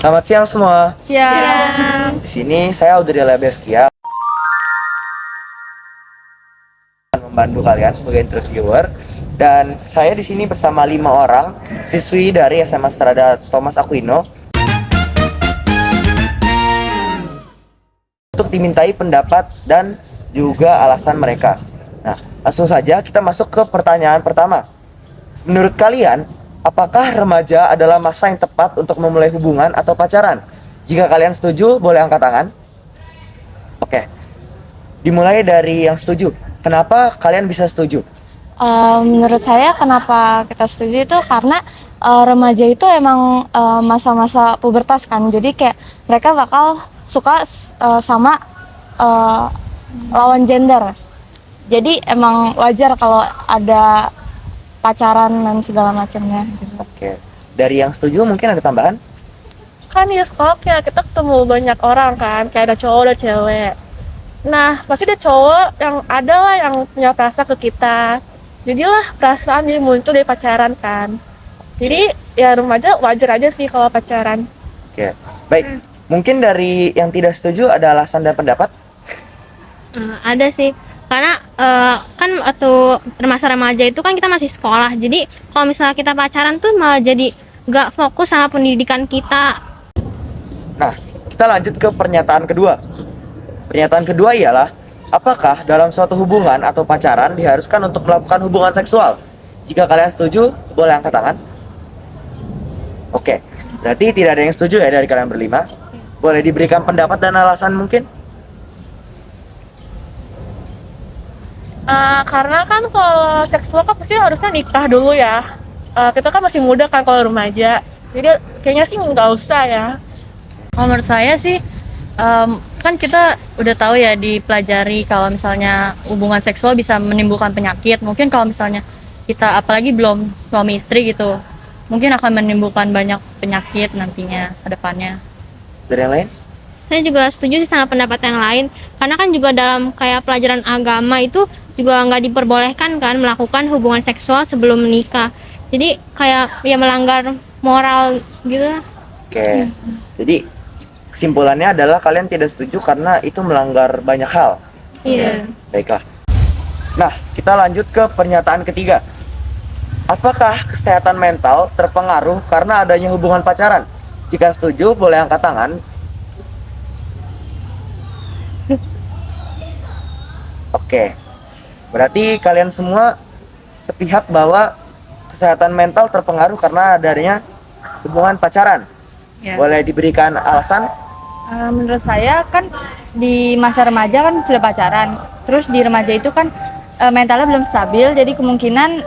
Selamat siang semua. Siang. Di sini saya Audrey Labeskia akan membantu kalian sebagai interviewer, dan saya di sini bersama 5 orang siswi dari SMA Strada Thomas Aquino untuk dimintai pendapat dan juga alasan mereka. Nah, langsung saja kita masuk ke pertanyaan pertama. Menurut kalian, apakah remaja adalah masa yang tepat untuk memulai hubungan atau pacaran? Jika kalian setuju, boleh angkat tangan. Oke, dimulai dari yang setuju. Kenapa kalian bisa setuju? Menurut saya kenapa kita setuju itu karena remaja itu emang masa-masa pubertas kan, jadi kayak mereka bakal suka sama lawan gender. Jadi emang wajar kalau ada pacaran dan segala macamnya. Gitu. Oke, dari yang setuju mungkin ada tambahan? Kan di sekolah kita ketemu banyak orang kan, kayak ada cowok ada cewek. Nah pasti ada cowok yang ada lah yang punya perasaan ke kita, jadilah perasaan jadi muncul dari pacaran kan. Jadi ya remaja wajar aja sih kalau pacaran. Oke, baik. Mungkin dari yang tidak setuju ada alasan dan pendapat? Ada sih, karena kan waktu masa remaja itu kan kita masih sekolah, jadi kalau misalnya kita pacaran tuh malah jadi gak fokus sama pendidikan kita. Nah, kita lanjut ke pernyataan kedua. Pernyataan kedua ialah, apakah dalam suatu hubungan atau pacaran diharuskan untuk melakukan hubungan seksual? Jika kalian setuju, boleh angkat tangan. Oke, berarti tidak ada yang setuju ya dari kalian berlima. Boleh diberikan pendapat dan alasan mungkin? Karena kan kalau seksual kan pasti harusnya nikah dulu ya. Kita kan masih muda kan kalau remaja, jadi kayaknya sih nggak usah ya. Kalau menurut saya sih, kan kita udah tahu ya dipelajari kalau misalnya hubungan seksual bisa menimbulkan penyakit. Mungkin kalau misalnya kita apalagi belum suami istri gitu, mungkin akan menimbulkan banyak penyakit nantinya ke depannya. Dari yang lain? Saya juga setuju sih sama pendapat yang lain, karena kan juga dalam kayak pelajaran agama itu juga nggak diperbolehkan kan melakukan hubungan seksual sebelum menikah. Jadi kayak ya melanggar moral gitu. Oke, jadi kesimpulannya adalah kalian tidak setuju karena itu melanggar banyak hal. Iya. Baiklah. Nah, kita lanjut ke pernyataan ketiga. Apakah kesehatan mental terpengaruh karena adanya hubungan pacaran? Jika setuju, boleh angkat tangan. Oke, berarti kalian semua sepihak bahwa kesehatan mental terpengaruh karena adanya hubungan pacaran. Ya. Boleh diberikan alasan? Menurut saya kan di masa remaja kan sudah pacaran, terus di remaja itu kan mentalnya belum stabil, jadi kemungkinan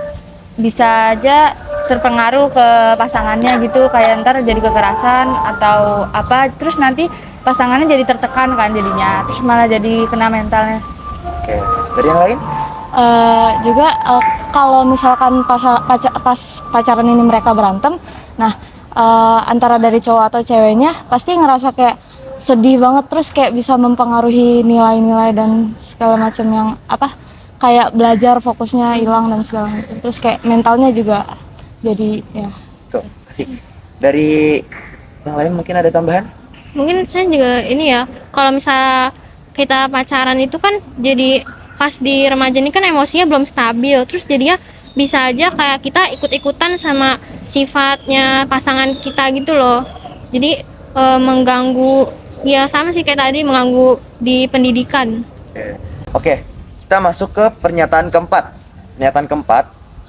bisa aja terpengaruh ke pasangannya gitu, kayak ntar jadi kekerasan atau apa, terus nanti pasangannya jadi tertekan kan jadinya, terus malah jadi kena mentalnya. Oke, dari yang lain? Juga kalau misalkan pas pacaran ini mereka berantem, nah antara dari cowok atau ceweknya pasti ngerasa kayak sedih banget, terus kayak bisa mempengaruhi nilai-nilai dan segala macam yang apa, kayak belajar fokusnya hilang dan segala macam, terus kayak mentalnya juga jadi ya. Tuh, kasih. Dari yang lain mungkin ada tambahan? Mungkin saya juga ini ya, kalau misalnya kita pacaran itu kan jadi pas di remaja ini kan emosinya belum stabil, terus jadinya bisa aja kayak kita ikut-ikutan sama sifatnya pasangan kita gitu loh. Jadi mengganggu, ya sama sih kayak tadi, mengganggu di pendidikan. Oke, kita masuk ke pernyataan keempat. Pernyataan keempat,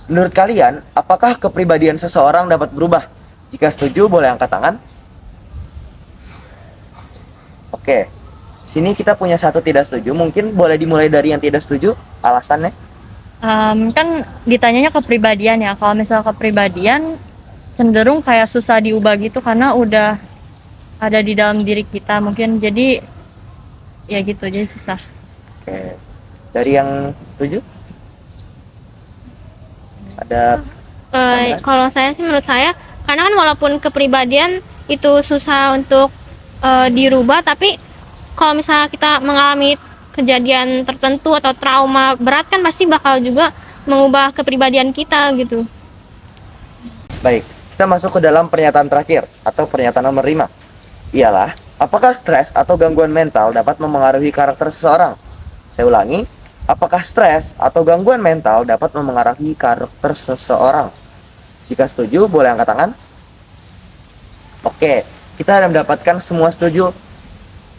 menurut kalian, apakah kepribadian seseorang dapat berubah? Jika setuju, boleh angkat tangan. Oke, sini kita punya satu tidak setuju. Mungkin boleh dimulai dari yang tidak setuju, alasannya. Kan ditanyanya kepribadian ya. Kalau misalnya kepribadian cenderung kayak susah diubah gitu karena udah ada di dalam diri kita mungkin, jadi ya gitu, jadi susah. Oke, dari yang setuju? Ada Kalau saya sih, menurut saya, karena kan walaupun kepribadian itu susah untuk dirubah, tapi kalau misalnya kita mengalami kejadian tertentu atau trauma berat kan pasti bakal juga mengubah kepribadian kita gitu. baik. Kita masuk ke dalam pernyataan terakhir atau pernyataan nomor 5. ialah apakah stres atau gangguan mental dapat memengaruhi karakter seseorang? Saya ulangi, apakah stres atau gangguan mental dapat memengaruhi karakter seseorang? Jika setuju, boleh angkat tangan. Oke, kita sudah mendapatkan semua setuju.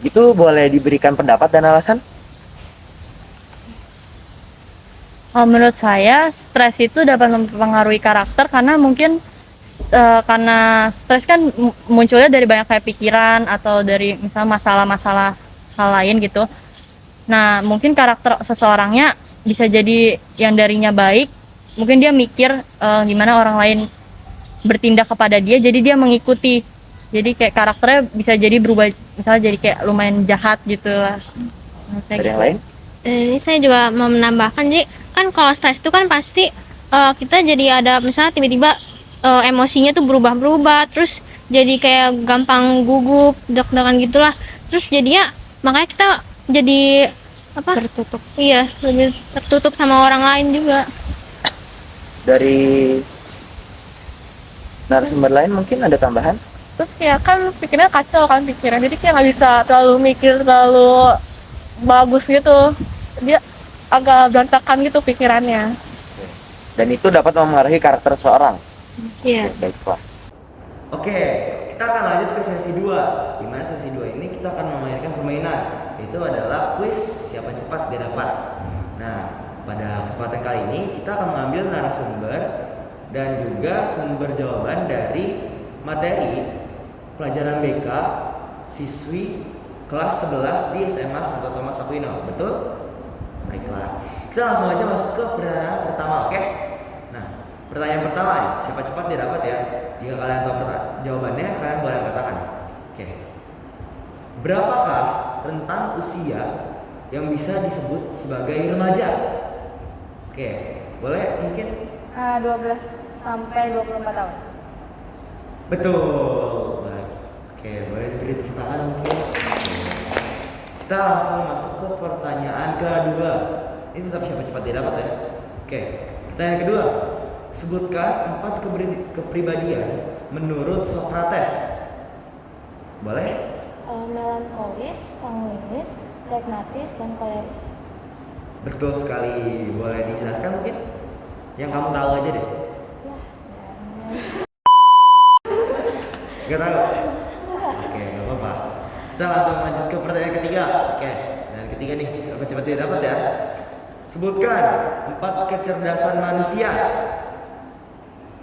Itu boleh diberikan pendapat dan alasan? Menurut saya, stres itu dapat mempengaruhi karakter karena mungkin karena stres kan munculnya dari banyak kayak pikiran atau dari misalnya masalah-masalah hal lain gitu. Nah, mungkin karakter seseorangnya bisa jadi yang darinya baik, mungkin dia mikir gimana orang lain bertindak kepada dia, jadi dia mengikuti. Jadi kayak karakternya bisa jadi berubah, misalnya jadi kayak lumayan jahat gitu lah. Menurut saya Dari yang gitu. lain? Ini saya juga mau menambahkan, jadi kan kalau stres itu kan pasti kita jadi ada misalnya tiba-tiba emosinya tuh berubah-berubah, terus jadi kayak gampang gugup, deg-degan gitulah. Terus jadinya makanya kita jadi apa? Tertutup. Iya, lebih tertutup sama orang lain juga. Dari narasumber lain mungkin ada tambahan? Terus ya kan pikirnya kacau kan pikiran, jadi kayak nggak bisa terlalu mikir terlalu bagus gitu, dia agak berantakan gitu pikirannya. Dan itu dapat memengaruhi karakter seseorang. Iya. Baiklah. Oke, kita akan lanjut ke sesi 2. Di mana sesi 2 ini kita akan memainkan permainan, yaitu adalah kuis siapa cepat dia dapat. Nah, pada kesempatan kali ini kita akan mengambil narasumber dan juga sumber jawaban dari materi pelajaran BK siswi kelas 11 di SMA Santo Thomas Aquino. Betul? Baiklah. Kita langsung aja masuk ke pertanyaan pertama, oke? Nah, pertanyaan pertama nih, siapa cepat dia dapat ya. Jika kalian tahu jawabannya, kalian boleh katakan. Oke. Berapakah rentang usia yang bisa disebut sebagai remaja? Oke, boleh mungkin? 12 sampai 24 tahun. Betul. Baik. Oke, boleh diberi tepuk tangan mungkin. Kita langsung masuk ke pertanyaan kedua. Ini tetap siapa cepat dia dapat ya. Oke, pertanyaan kedua. Sebutkan 4 kepribadian menurut Socrates. Boleh? Melankolis, sanguinis, pragmatis, dan koleris. Betul sekali. Boleh dijelaskan mungkin? Yang kamu tahu aja deh. Gak tahu? Oke, gak apa-apa. Kita langsung lanjut ke pertanyaan ketiga. Oke, dan ketiga nih, siapa cepat dia dapat ya. Sebutkan 4 kecerdasan manusia.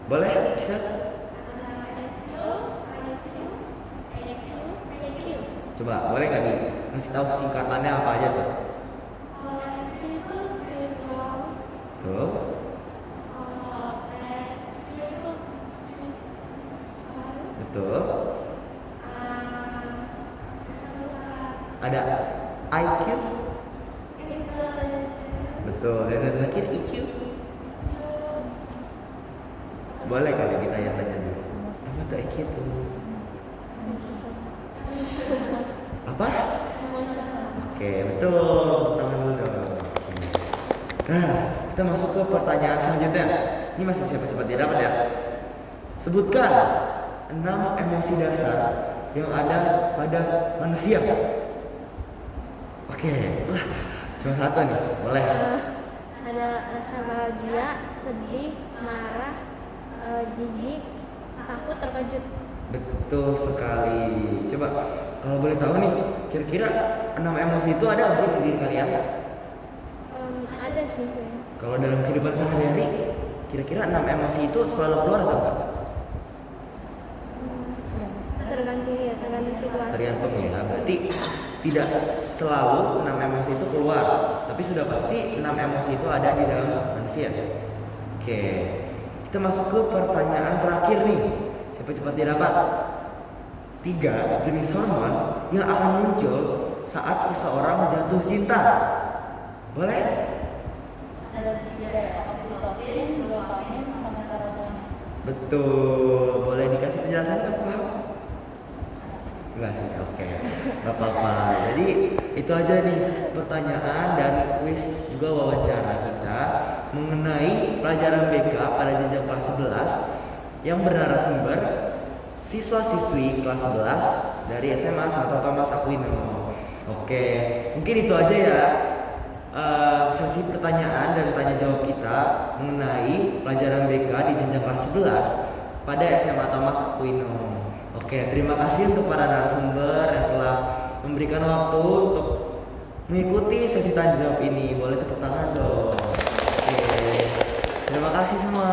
Boleh? Bisa? Coba, boleh nggak nih kasih tahu singkatannya apa aja tuh? Tuh. Betul. Ada IQ. Betul. Dan yang terakhir IQ. Boleh kali kita tanya dulu. Apa tuh IQ tuh? Apa? Oke, betul. Tepuk tangan dulu dong. Nah, kita masuk ke pertanyaan selanjutnya. Ini masih siapa cepat dia dapat ya. Sebutkan 6 emosi dasar yang ada pada manusia. Oke, lah, cuma satu nih, boleh. Ada rasa bahagia, sedih, marah, jijik, takut, terkejut. Betul sekali. Coba, kalau boleh tahu nih, kira-kira 6 emosi itu ada nggak sih di diri kalian? Ada sih. Kalau dalam kehidupan sehari-hari, kira-kira 6 emosi itu selalu keluar atau enggak? Tergantung situasi. Tergantung ya, berarti tidak selalu 6 emosi itu keluar, tapi sudah pasti 6 emosi itu ada di dalam manusia. Oke, kita masuk ke pertanyaan terakhir nih. Siapa cepat dia dapat? 3 jenis hormon yang akan muncul saat seseorang jatuh cinta. Boleh? Betul. Boleh dikasih penjelasan kan, paham? Enggak sih, oke. Gak apa-apa. Jadi itu aja nih pertanyaan dan kuis juga wawancara kita mengenai pelajaran BK pada jenjang kelas 11 yang bernarasumber siswa-siswi kelas 11 dari SMA Santo Thomas Aquino. Oke, mungkin itu aja ya sesi pertanyaan dan tanya jawab kita mengenai pelajaran BK di jenjang kelas 11 pada SMA Thomas Aquino. Oke, terima kasih untuk para narasumber yang telah memberikan waktu untuk mengikuti sesi tanya jawab ini. Boleh tepuk tangan dong. Oke, terima kasih semua.